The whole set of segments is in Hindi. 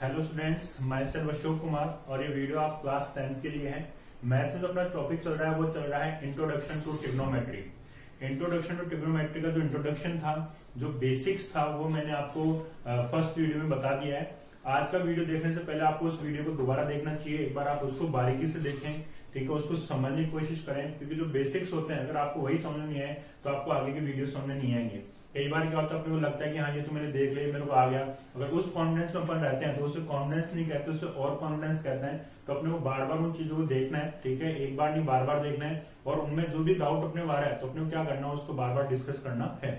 हेलो स्टूडेंट्स, मैं सेल्फ अशोक कुमार और ये वीडियो आप क्लास 10th के लिए है। मैथ्स में जो अपना टॉपिक चल रहा है वो चल रहा है introduction to trigonometry. Introduction to trigonometry का जो इंट्रोडक्शन था, जो बेसिक्स था, वो मैंने आपको फर्स्ट वीडियो में बता दिया है। आज का वीडियो देखने से पहले आपको उस वीडियो को दोबारा देखना चाहिए। एक बार आप उसको बारीकी से देखें, ठीक है, उसको समझने की कोशिश करें, क्योंकि जो बेसिक्स होते हैं अगर आपको वही समझ नहीं आए तो आपको आगे की वीडियो समझ नहीं आएंगे। कई बार क्या होता है, अपने को लगता है कि हाँ ये तो मैंने देख लिया, मेरे को आ गया। अगर उस कॉन्फिडेंस में अपन रहते हैं तो उसे कॉन्फिडेंस नहीं कहते, उसे और कॉन्फिडेंस कहते हैं। तो अपने को बार बार उन चीजों को देखना है, ठीक है, एक बार नहीं बार बार देखना है। और उनमें जो भी डाउट अपने आ रहा है तो अपने को क्या करना है, उसको बार बार डिस्कस करना है,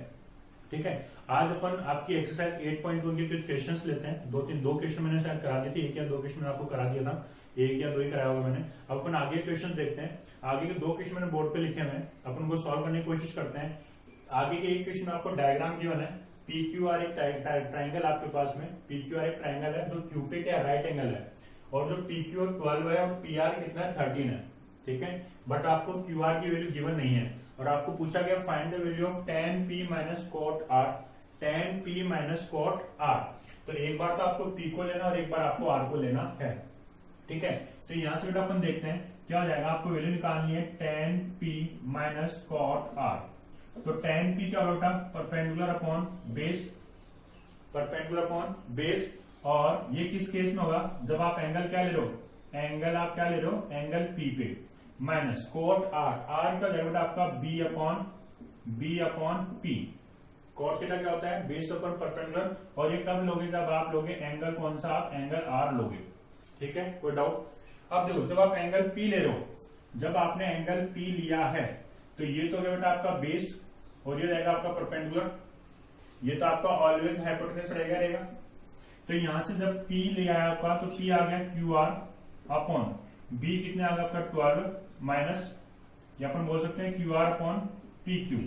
ठीक है। आज अपन आपकी एक्सरसाइज 8.1 के कुछ क्वेश्चंस लेते हैं। दो क्वेश्चन मैंने शायद करा दी थी, एक या दो क्वेश्चन मैंने आपको करा दिया था, एक या दो ही कराया होगा मैंने। अब अपन आगे क्वेश्चन देखते हैं। आगे के दो क्वेश्चन मैंने बोर्ड पे लिखे हुए हैं, अपन उनको सॉल्व करने की कोशिश करते हैं। आगे के एक क्वेश्चन में आपको डायग्राम गिवन है। PQR एक ट्राइंगल आपके पास में, PQR एक ट्राइंगल है जो क्यूपिड या राइट एंगल है, और जो PQ 12 है और PR कितना है 13 है, ठीक है। बट आपको QR की वैल्यू गिवन नहीं है और आपको पूछा गया find the value of tan P minus cot R, tan P minus cot R। तो एक बार तो आपको P को लेना और एक बार आपको R को लेना है, ठीक है। तो यहां से बेटा अपन देखते हैं क्या हो जाएगा। आपको वैल्यू निकालनी है tan P minus cot R। तो tan P क्या होगा, perpendicular upon base, perpendicular upon base. और ये किस केस में होगा, जब आप एंगल क्या ले लो, एंगल आप क्या ले लो, एंगल P पे, माइनस कोट R। R का जाएगा आपका B upon P। Cot theta क्या होता है, बेस अपॉन परपेंडिकुलर। और ये कब लोगे, जब आप लोगे एंगल कौन सा, आप एंगल R लोगे, ठीक है, कोई डाउट। अब देखो, जब आप एंगल P ले रहे हो, जब आपने एंगल P लिया है तो ये तो बेटा आपका बेस और ये रहेगा आपका परपेंडिकुलर। ये तो आपका ऑलवेज हाइपोटेनस रहेगा। तो यहां से जब P ले आया आपका, तो P आ गया QR अपॉन B कितने आ गया आपका 12 माइनस, या अपन बोल सकते हैं QR अपॉन PQ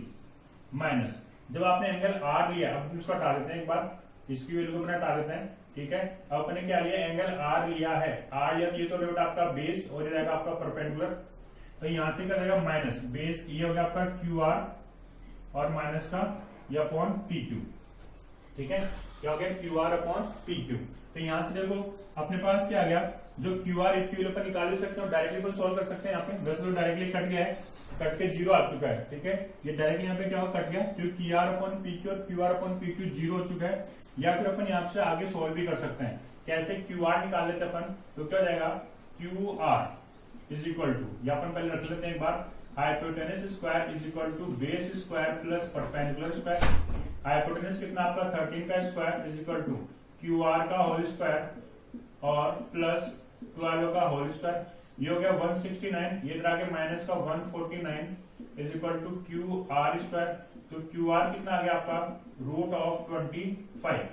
माइनस। जब आपने एंगल R लिया, अब इसको हटा देते हैं, एक बार इसकी वैल्यू को अपने हटा देते हैं, ठीक है। अब अपने क्या लिया, एंगल R लिया है। R या ये तो बेटा आपका बेस और ये रहेगा आपका परपेंडिकुलर। तो यहां से क्या रहेगा माइनस बेस, ये हो गया आपका QR और माइनस का ये अपॉन PQ, ठीक है। क्या हो गया, QR अपॉन PQ। तो यहां से देखो अपने पास क्या आ गया, जो QR इसकी वैल्यू पर निकाल सकते हो, डायरेक्टली को सॉल्व कर सकते हैं। यहाँ पे वैसे तो डायरेक्टली कट गया है, कट के 0 आ चुका है, ठीक है। ये डायरेक्टली यहाँ पे क्या हो, कट गया, क्योंकि QR अपॉन PQ और QR अपॉन PQ 0 हो चुका है। या फिर अपन यहाँ से आगे सॉल्व भी कर सकते हैं। कैसे, QR निकाल लेते अपन, तो क्या हो जाएगा, QR इज इक्वल टू, या अपन पहले रख लेते हैं एक बार, hypotenuse square is equal to base square plus perpendicular square. Hypotenuse कितना आपका 13 का square is equal to QR का होल स्क्वायर और प्लस 12 का होल स्क्वायर। ये हो गया 169, ये इधर आके माइनस का 149 is equal to QR square. तो QR कितना आ गया आपका, रूट ऑफ 25।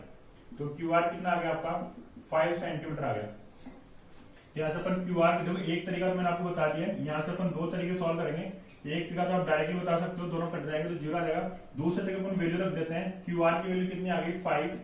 तो QR कितना आ गया आपका 5 सेंटीमीटर आ गया। यहाँ से अपन QR के देखो, एक तरीका तो मैंने आपको बता दिया है। यहाँ से अपन दो तरीके सॉल्व करेंगे। एक तरीका तो आप डायरेक्टली बता सकते हो, दोनों कट जाएंगे तो 0 आ जाएगा। दूसरे तरीके अपन वैल्यू रख देते हैं। QR की वैल्यू कितनी आ गई 5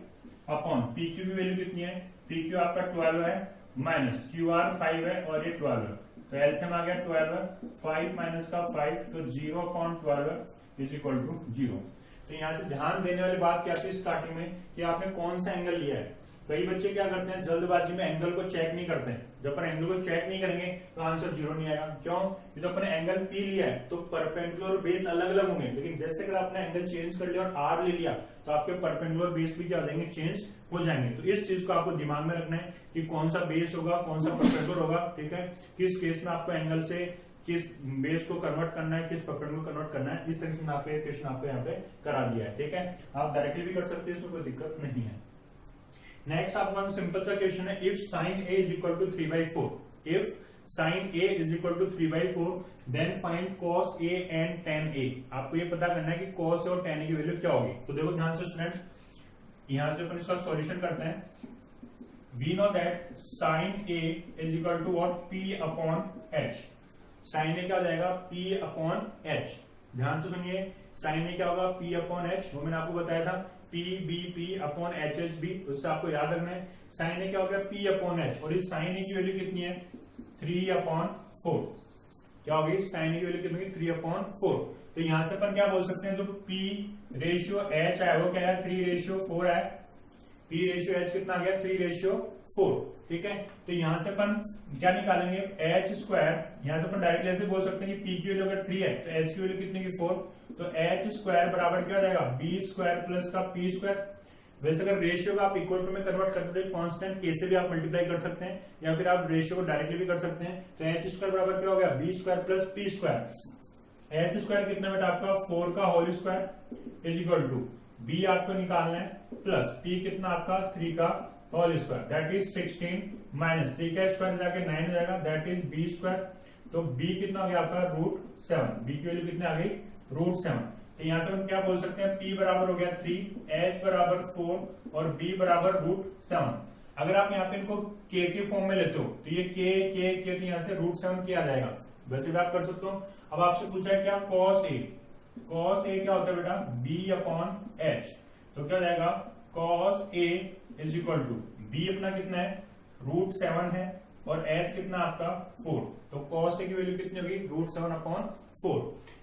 अपॉन PQ की वैल्यू कितनी है, PQ आपका 12 है, माइनस QR 5 है और ये 12 है। तो एलसीएम आ गया 12, 5 माइनस का 5, तो 0 अपॉन 12 इज इक्वल टू 0। तो यहाँ से ध्यान देने वाली बात क्या थी स्टार्टिंग में, कि आपने कौन सा एंगल लिया है। कई बच्चे क्या करते हैं, जल्दबाजी में एंगल को चेक नहीं करते हैं। जब अपन एंगल को चेक नहीं करेंगे तो आंसर 0 नहीं आएगा। क्यों, तो अपन एंगल P लिया है तो परपेंडिकुलर और बेस अलग अलग होंगे। लेकिन जैसे अगर आपने एंगल चेंज कर लिया और R ले लिया तो आपके परपेंडिकुलर बेस भी क्या हो जाएंगे, चेंज हो जाएंगे। तो इस चीज को आपको दिमाग में रखना है कि कौन सा बेस होगा, कौन सा परपेंडिकुलर होगा, ठीक है। किस केस में आपको एंगल से किस बेस को कन्वर्ट करना है, किस परपेंडिकुलर कन्वर्ट करना है। इस तरीके से आपको क्वेश्चन आपको यहाँ पे करा दिया है, ठीक है। आप डायरेक्टली भी कर सकते हैं, इसमें कोई दिक्कत नहीं है। नेक्स्ट आपका सिंपल सा क्वेश्चन है, if sine A is equal to 3/4, if sine A is equal to 3/4 then find cos A and tan A। आपको ये पता करना है कि cos A और tan A की वैल्यू क्या होगी। तो देखो ध्यान से स्टूडेंट्स, यहां से अपन इसका सॉल्यूशन करते हैं। We know that sine A is equal to what, P upon H। Sine A क्या हो जाएगा, P अपॉन H। ध्यान से सुनिए, साइन A क्या होगा, P अपॉन H। वो मैंने आपको बताया था, PBP अपॉन HHB, उससे आपको याद रखना है। साइन A क्या हो गया, P अपॉन H, और इस साइन A की वैल्यू कितनी है 3/4। क्या होगी, साइन A की वैल्यू कितनी, 3/4। तो यहां से अपन क्या बोल सकते हैं, जो P रेशियो H है वो क्या है, 3/4 है। P/H कितना आ गया 3/4, ठीक है। तो यहां से अपन क्या निकालेंगे H स्क्वायर, यहां से अपन डायरेक्टली ऐसे बोल सकते हैं कि P की वैल्यू अगर 3 है तो H की वैल्यू कितनी की 4, तो H स्क्वायर बराबर क्या हो जाएगा B स्क्वायर प्लस का P स्क्वायर। वैसे अगर रेशियो का आप इक्वल टू में कन्वर्ट करते थे कांस्टेंट के से भी आप मल्टीप्लाई कर सकते हैं, या फिर आप रेशियो को डायरेक्टली भी कर सकते हैं। तो H स्क्वायर बराबर क्या हो गया B square plus P square. H square कितना बेटा आपका 4 का whole square is equal to B आपको निकालना है प्लस P कितना आपका 3 का whole square that is 16 minus 3 का स्क्वायर जाके 9 हो जाएगा दैट इज B स्क्वायर। तो B कितना हो गया आपका √7, B की वैल्यू कितनी आ गई √7। तो यहां से हम क्या बोल सकते हैं P बराबर हो गया 3, H बराबर 4 और B बराबर √7। अगर आप यहाँ पे इनको K के फॉर्म में लेते हो तो ये K तो यहाँ से √7 किया जाएगा, वैसे भी आप कर सकते हो। अब आपसे पूछा है क्या cos A क्या होता है बेटा B/H, तो क्या जाएगा cos A is equal to B अपना कितना है √7 है और H कितना आपका 4, तो cos A की वैल्यू कितनी होगी √7/4।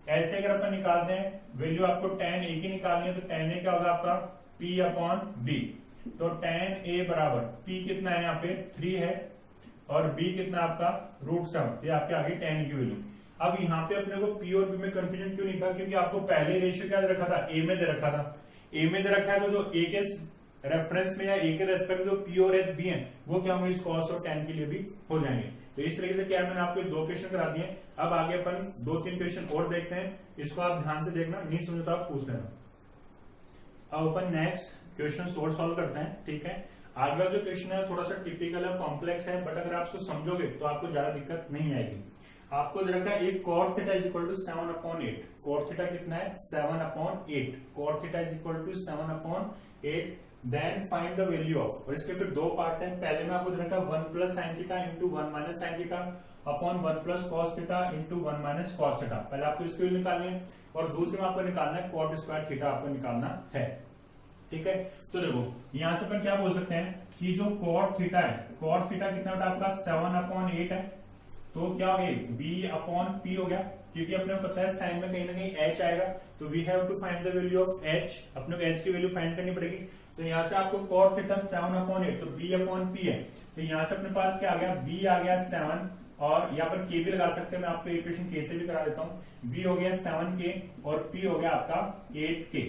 ऐसे अगर अपन निकालते हैं वैल्यू आपको tan A की निकालनी है तो tan A क्या होगा आपका P/B, तो tan A बराबर P कितना है यहाँ पे 3 है और B कितना आपका √7, ये आपके आगे tan A की वैल्यू। अब यहाँ पे अपने को P और B में कंफ्यूजन क्यों नहीं था, क्योंकि आपको पहले रेशियो क्या दे रखा था A में दे रखा था। A में दे रखा है तो जो A के रेफरेंस में या A के रेस्पेक्ट जो P और H B है वो क्या होंगे इस cos और tan के लिए भी हो जाएंगे। तो इस तरीके से क्या मैंने आपको 2 क्वेश्चन करा दिए। अब आगे अपन 2-3 क्वेश्चन और देखते हैं, इसको आप ध्यान से देखना, नहीं समझे तो आप पूछ लेना। अब अपन नेक्स्ट क्वेश्चन और सॉल्व करते हैं, ठीक है। आगे जो क्वेश्चन है थोड़ा सा टिपिकल है, कॉम्प्लेक्स है, बट अगर आप उसको समझोगे तो आपको ज्यादा दिक्कत नहीं आएगी। आपको दे रखा है एक cot theta is equal to 7/8, cot theta कितना है 7/8, cot theta is equal to 7/8, then find the value of, और इसके फिर 2 पार्ट हैं। पहले में आपको दे रखा है 1 plus sine theta into 1 minus sine theta upon 1 plus cos theta into 1 minus cos theta, पहले आपको इसकी वैल्यू निकालनी है और दूसरे में आपको निकालना है cot स्क्वायर थीटा आपको निकालना है, ठीक है। तो देखो यहां से अपन क्या बोल सकते हैं कि जो cot थीटा है, cot थीटा कितना होता है आपका 7/8 है, तो क्या हो गया B/P हो गया, क्योंकि अपने को पता है साइन में कहीं ना कहीं H आएगा, तो we have to find the value of H, अपने को H की वैल्यू फाइंड करनी पड़ेगी। तो यहाँ से आपको cot थीटा 7/8 तो B/P है, तो यहाँ से अपने पास क्या आ गया B आ गया 7 और यहाँ पर K भी लगा सकते हैं, मैं आपको इक्वेशन K से भी करा देता हूँ। B हो गया 7K और P हो गया आपका 8K,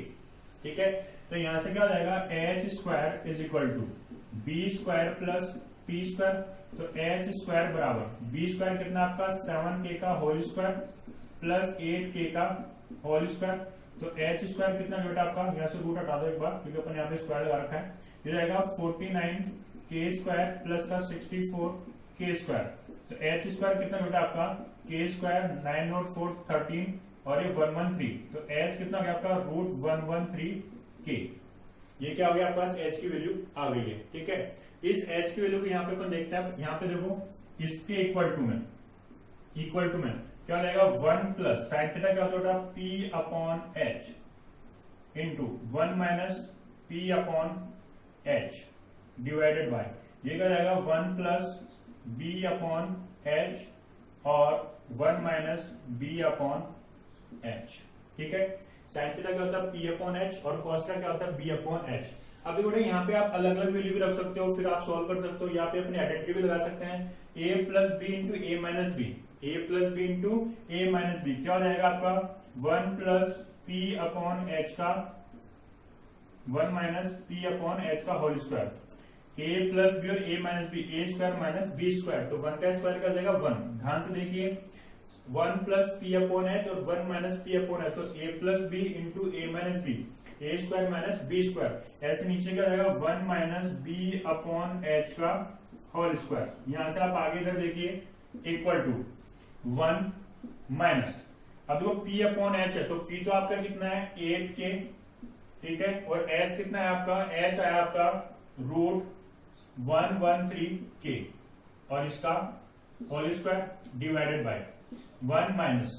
ठीक है। तो यहाँ से क्या हो जाएगा H square is equal to B square plus P square, तो H स्क्वायर बराबर B स्क्वायर कितना आपका 7K का होल स्क्वायर प्लस 8K का होल स्क्वायर, तो H स्क्वायर कितना बेटा आपका, यहाँ से रूट हटा दो एक बार क्योंकि अपन यहाँ पे स्क्वायर लगा रखा है, ये जाएगा 49K स्क्वायर प्लस का 64K स्क्वायर, तो H स्क्वायर कितना बेटा आपका K स्क्वायर 9 और 4 13 और ये 113, तो H कितना हो गया आपका √113K। ये क्या हो गया आपके पास H की वैल्यू आ गई है, ठीक है। इस H की वैल्यू को यहाँ पे अपन देखते हैं, यहाँ पे देखो इसके इक्वल टू में क्या हो जाएगा 1 प्लस साइन थीटा क्या होता है P/H into 1 minus P/H divided by, ये क्या जाएगा 1 प्लस B/H और 1 माइनस B/H, ठीक है। साइन थीटा क्या होता है P/H और cos थीटा क्या होता है B/H। अब देखो यहाँ पे आप अलग अलग वैल्यू भी रख सकते हो, फिर आप सॉल्व कर सकते हो, यहाँ पे अपनी आइडेंटिटी भी लगा सकते हैं A plus B into A minus B, A plus B into A minus B, क्या हो जाएगा आपका 1 प्लस P/H का 1 माइनस P/H का whole square, A plus B और A minus B, A square minus B square, तो 1 का स्क्वायर क्या जाएगा 1। ध्यान से देखिए 1 प्लस P/H और 1 माइनस P/H, तो A plus B into A minus B, A square minus B square, ऐसे नीचे क्या जाएगा 1 माइनस B/H का होल स्क्वायर। यहां से आप आगे इधर देखिए इक्वल टू 1 माइनस, अब देखो P/H है तो P तो आपका कितना है 8K, ठीक है, और H कितना है आपका, H आया आपका √113K और इसका whole square divided by 1 minus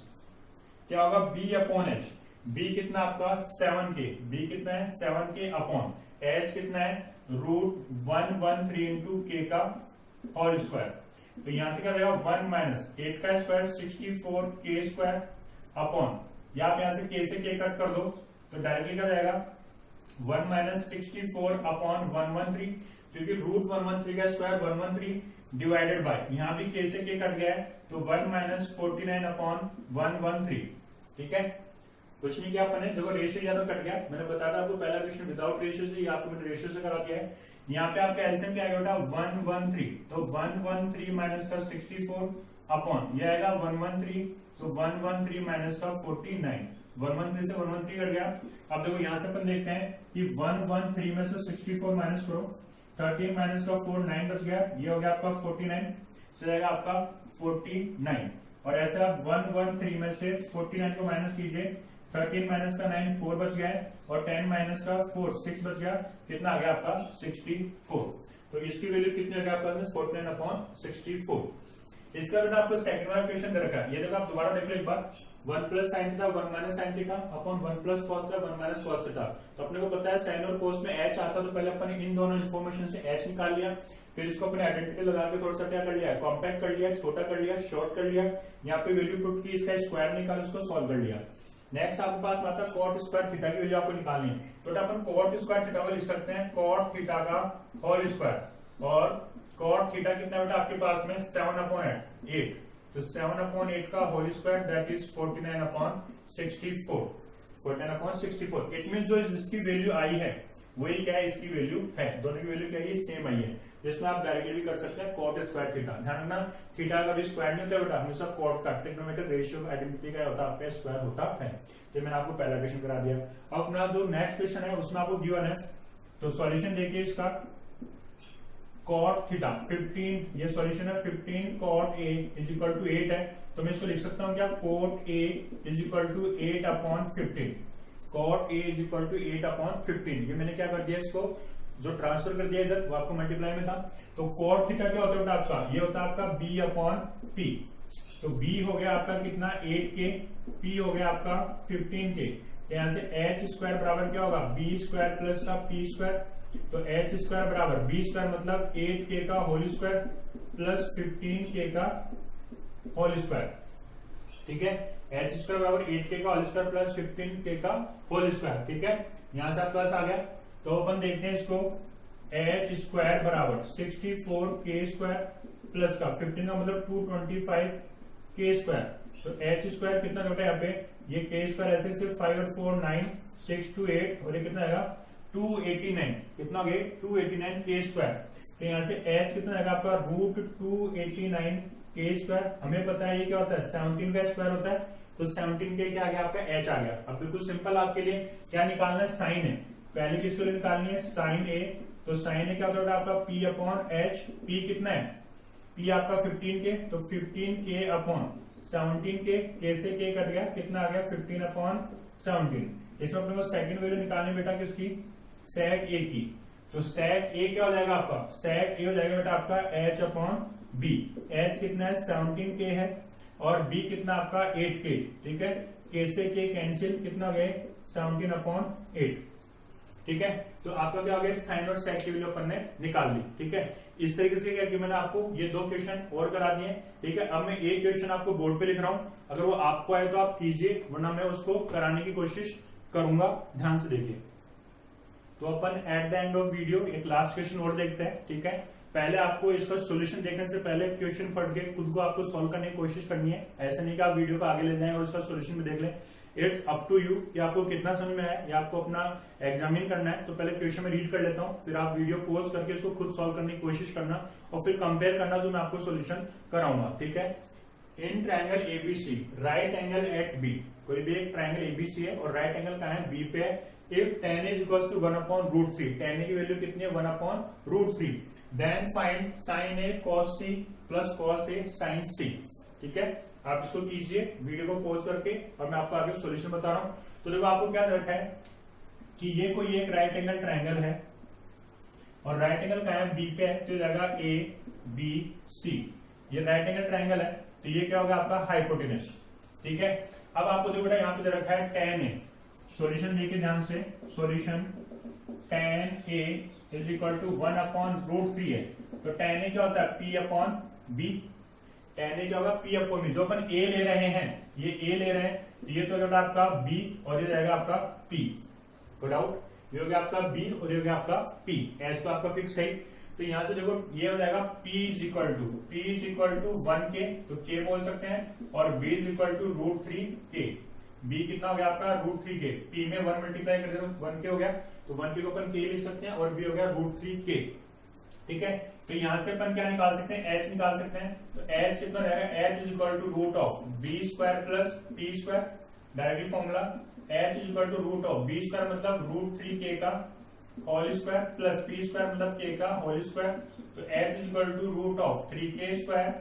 क्या होगा B/H, B कितना आपका 7K, B कितना है 7K अपॉन H कितना है √113 इंटू K का होल स्क्वायर, तो यहां से क्या रहेगा 1 माइनस 8 का स्क्वायर 64K स्क्वायर अपॉन, या आप यहां से K से K कट कर दो तो डायरेक्टली क्या जाएगा 1 माइनस 64 अपॉन 113, क्योंकि रूट 113 का स्क्वायर 113 डिवाइडेड बाय, यहाँ भी k से k कट गया है, तो 1 माइनस 49 अपॉन 113। ठीक है, कुछ नहीं किया अपने, देखो रेशियो ज्यादा कट गया, मैंने बताया था आपको पहला क्वेश्चन विदाउट रेशियो से, आपको मैंने रेशियो से करा दिया है। यहाँ पे आपका एलसीएम क्या आएगा बेटा 113, तो 113 माइनस का 64 अपॉन ये आएगा 113, तो 113 माइनस का 49, 113 से 113 कट गया। अब देखो यहाँ से अपन देखते हैं कि 113 में से 64 माइनस करो, 13 माइनस का 4 9 बच गया, ये हो गया आपका 49, तो जाएगा आपका 49। और ऐसे आप 113 में से 49 को माइनस कीजिए, 13 माइनस का 9 4 बच गया है, और 10 माइनस का 4 6 बच गया, कितना आ गया आपका 64। तो इसकी वैल्यू कितनी होगा आपका 49 अपॉन 64। इसका बेटा आपको सेकंड वाला क्वेश्चन दे रखा है, ये देखो आप दोबारा देख लो एक बार, 1 plus sine theta 1 minus sine theta upon 1 plus cos theta 1 minus cos theta. तो अपने को पता है साइन और कोस में एच आता, तो पहले अपन इन दोनों इन्फॉर्मेशन से एच निकाल लिया, फिर इसको अपने आइडेंटिटी लगा के थोड़ा सा क्या कर लिया, कॉम्पैक्ट कर लिया, छोटा कर लिया, शॉर्ट कर लिया, यहाँ पे वैल्यू पुट की, इसका स्क्वायर निकाल, उसको सॉल्व कर लिया। नेक्स्ट आपके पास आता है कॉट स्क्वायर थीटा की वैल्यू आपको निकालनी है, तो अपन कॉट स्क्वायर थीटा को लिख सकते हैं कॉट थीटा का होल स्क्वायर, और कॉट थीटा कितना बेटा आपके पास में 7/8, तो 7/8 का whole square that is 49/64, 49/64। It mean जो इसकी वैल्यू आई है वही क्या है, इसकी वैल्यू है, दोनों की वैल्यू क्या है, सेम आई है, जिसमें आप डायरेक्टली भी कर सकते हैं कॉट स्क्वायर थीटा। ध्यान रखना थीटा का भी स्क्वायर नहीं होता बेटा, हमेशा कॉट का ट्रिग्नोमेट्रिक रेशियो आइडेंटिटी का होता है, आपका स्क्वायर होता है। तो मैंने आपको पहला क्वेश्चन करा दिया। अब अपना जो नेक्स्ट क्वेश्चन है उसमें आपको गिवन है, तो सॉल्यूशन देखिए इसका, कॉट थीटा 15, ये सॉल्यूशन है 15 cot A is equal to 8 है, तो मैं इसको लिख सकता हूं क्या, cot A is equal to 8/15, cot A is equal to 8/15। ये मैंने क्या कर दिया, इसको जो ट्रांसफर कर दिया इधर वो आपको मल्टीप्लाई में था, तो कॉट थीटा क्या होता है आपका, ये होता है आपका b/p, तो b हो गया आपका कितना 8k, p हो गया आपका 15k, तो यहां से h स्क्वायर बराबर क्या होगा b स्क्वायर प्लस का p स्क्वायर, तो h स्क्वायर बराबर b स्क्वायर मतलब 8k का होल स्क्वायर प्लस 15k का होल स्क्वायर। ठीक है, h स्क्वायर बराबर 8k का होल स्क्वायर प्लस 15k का होल स्क्वायर। ठीक है, यहां से आपके पास आ गया, तो अपन देखते हैं इसको, h स्क्वायर बराबर 64k स्क्वायर प्लस का 15 का मतलब 225k स्क्वायर, तो h स्क्वायर कितना होता है यहाँ पे, ये k स्क्वायर ऐसे सिर्फ 5 और 4 9 6 2 8, और ये कितना आएगा 289, कितना हो गया 289k स्क्वायर। तो यहाँ से h कितना आएगा आपका √289k स्क्वायर। हमें पता है ये क्या होता है 17 का स्क्वायर होता है, तो 17k क्या आ गया आपका h आ गया। अब बिल्कुल सिंपल आपके लिए क्या निकालना है, साइन है, पहले किसके लिए निकालनी है साइन ए, तो साइन ए क्या होता है आपका p/h, p कितना है, p आपका 15k, तो 15k अपॉन 17k, k से k कट गया, कितना आ गया 15/17। इसमें अपने को सेकंड वैल्यू निकालनी बेटा किसकी, सेक ए की, तो सेक ए क्या हो जाएगा आपका, सेक ए हो जाएगा बेटा आपका h/b, h कितना है 17k है, और b कितना आपका 8k। ठीक है, k से k कैंसिल, कितना हो गया 17/8। ठीक है, तो आपका क्या हो गया, साइन और सेक की वैल्यू अपन ने निकाल ली। ठीक है, इस तरीके से क्या किया मैंने आपको ये 2 क्वेश्चन और करा दिए। ठीक है, अब मैं एक क्वेश्चन आपको बोर्ड पे लिख रहा हूं, अगर वो आपको आए तो आप कीजिए, वरना मैं उसको कराने की कोशिश करूंगा, ध्यान से देखिए। तो अपन at the end of video एक लास्ट क्वेश्चन और देखते हैं। ठीक है, पहले आपको इसका सोल्यूशन देखने से पहले क्वेश्चन पढ़ के खुद को आपको सॉल्व करने की कोशिश करनी है, ऐसा नहीं कि आप वीडियो को आगे ले जाएं और उसका सोल्यूशन भी देख लें। इट्स अप टू यू कि आपको कितना समझ में आया, या आपको अपना एग्जामिन करना है। तो पहले क्वेश्चन में रीड कर लेता हूं, फिर आप वीडियो पॉज करके इसको खुद सॉल्व करने की कोशिश करना, और फिर कंपेयर करना जो मैं आपको सोल्यूशन कराऊंगा। ठीक है, in triangle ABC right angle at B, कोई भी एक ट्रायंगल एबीसी है और राइट एंगल कहां है, बी पे है। If tan is equals to 1/√3, tan a की वैल्यू कितनी है 1/√3, then find sin a cos c plus cos a sin c। ठीक है, आप इसको कीजिए वीडियो को पॉज करके, और मैं आपको आगे सॉल्यूशन बता रहा हूं। तो देखो आपको क्या रखा है कि ये कोई एक राइट एंगल ट्रायंगल है, और राइट एंगल कहां है, बी पे है, तो जाएगा ए बी सी, ये राइट एंगल ट्रायंगल है, तो ये क्या होगा आपका हाइपोटेनस। ठीक है, अब आपको देखो बेटा यहाँ पे दे रखा है tan a, सॉल्यूशन देखिए ध्यान से, solution tan a is equal to 1/√3 है, तो tan a क्या होता है p/b, tan a क्या होगा p/b, जो अपन a ले रहे हैं, ये a ले रहे हैं, तो ये तो होगा आपका b और ये रहेगा आपका p। Good out. ये हो गया आपका बी और ये हो गया आपका पी। एच तो आपका फिक्स है। तो यहां से देखो ये हो जाएगा P is equal to 1K, तो K बोल सकते हैं, और B is equal to √3K। B कितना हो गया आपका √3K, P में 1 मल्टीप्लाई कर दे तो 1K हो गया, तो 1K को अपन K लिख सकते हैं, और B हो गया √3K। ठीक है, तो यहां से अपन क्या निकाल सकते हैं, H निकाल सकते हैं। तो H कितना रहेगा, H is equal to √B² plus P²। Directly formula H is equal to √B² मतलब √3K का होल स्क्वायर प्लस P² मतलब K का होल स्क्वायर। तो H is equal to √3K²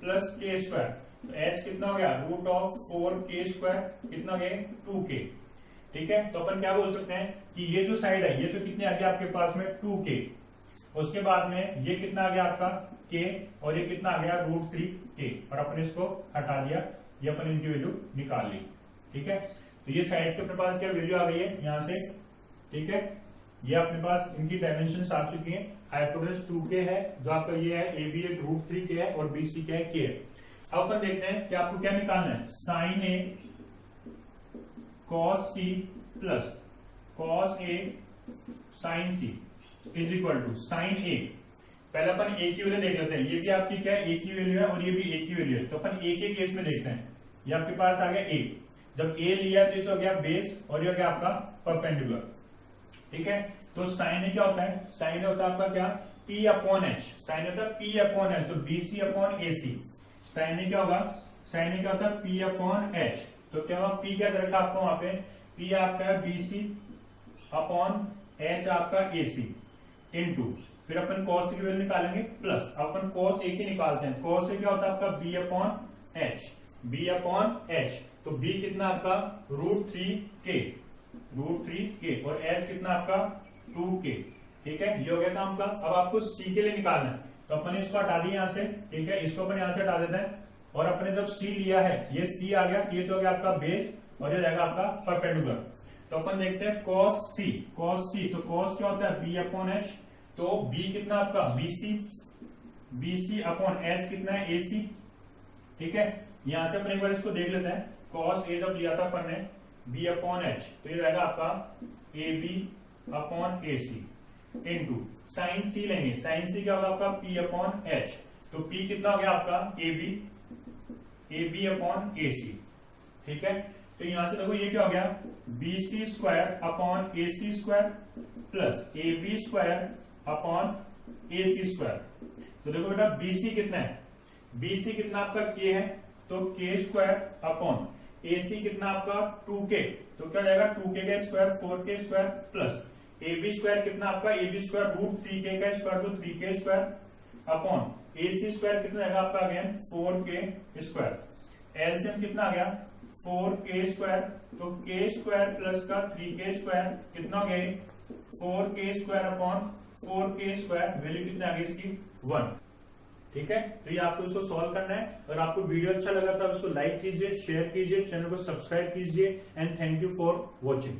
plus K²। तो H कितना हो गया, √4K² कितना हो गया, 2K। ठीक है, तो अपन क्या बोल सकते हैं कि ये जो साइड है ये तो कितने आ गया आपके पास में 2K, उसके बाद में ये कितना आ गया आपका K, और ये कितना आ गया √3K, और अपन इसको हटा दिया, ये अपन इनकी वैल्यू निकाल ली। ठीक है, तो ये साइड्स के अपने पास क्या वैल्यू आ गई है यहां से। ठीक है, ये अपने पास इनकी डायमेंशन आ चुकी है। हाइपोटेनस 2K है, जो आपका ये है AB एक √3K है, और BC क्या है K है। अब अपन देखते हैं कि आपको क्या निकालना है, sin A cos C plus cos A sin C is equal to sin A। पहले अपन A की वैल्यू देख लेते हैं, ये भी आपकी क्या है A की वैल्यू है, और ये भी A की वैल्यू है। तो अपन A के केस में देखते हैं, ये आपके पास आ गया A। जब A लिया तो ये तो हो गया बेस, और ये हो गया आपका परपेंडिकुलर। ठीक है, तो साइन ए क्या होता है, साइन ए होता है आपका क्या, P/H। साइन ए होता है P/H, तो BC/AC। साइन ए क्या होगा, साइन ए क्या होता है P/H। तो क्या होगा, P क्या रखा आपको वहां पे, P आपका है BC/H आपका AC इनटू, फिर अपन cos की वैल्यू निकालेंगे प्लस, अपन cos A की निकालते हैं। cos A क्या होता है आपका B/H, B/H। तो B कितना आपका √3K, और H कितना आपका 2K। ठीक है, ये हो गया काम का। अब आपको C के लिए निकालना है, तो अपन इसको हटा दिए यहां से। ठीक है, इसको अपन यहां से हटा देते हैं, और अपने जब C लिया है, ये C आ गया, ये तो हो गया आपका बेस, और ये रहेगा आपका परपेंडिकुलर। तो अपन देखते हैं cos C, तो cos क्या होता है B/H। तो B कितना आपका BC/H कितना है AC। ठीक है, यहां से अपन एक बार इसको देख लेते हैं। cos A जब लिया था अपन ने B/H, तो ये रहेगा आपका AB/AC इनटू sin C लेंगे। sin C क्या होगा आपका P/H। तो P कितना हो गया आपका AB/AC। ठीक है, तो यहां से देखो ये क्या हो गया, BC²/AC² प्लस AB²/AC²। तो देखो बेटा BC कितना है, BC कितना आपका K है, तो K² AC कितना आपका 2K, तो क्या जाएगा 2K का स्क्वायर 4K² प्लस AB² कितना आपका AB² √3K का स्क्वायर, तो 3K² AC² कितना आएगा आपका अगेन 4K²। एलसीएम कितना आ गया 4K², तो K² प्लस का 3K² कितना हो गया 4K² वैल्यू कितनी आ गई इसकी 1। ठीक है, तो ये आपको इसको सॉल्व करना है। अगर आपको वीडियो अच्छा लगा तो आप इसको लाइक कीजिए, शेयर कीजिए, चैनल को सब्सक्राइब कीजिए, and thank you for watching.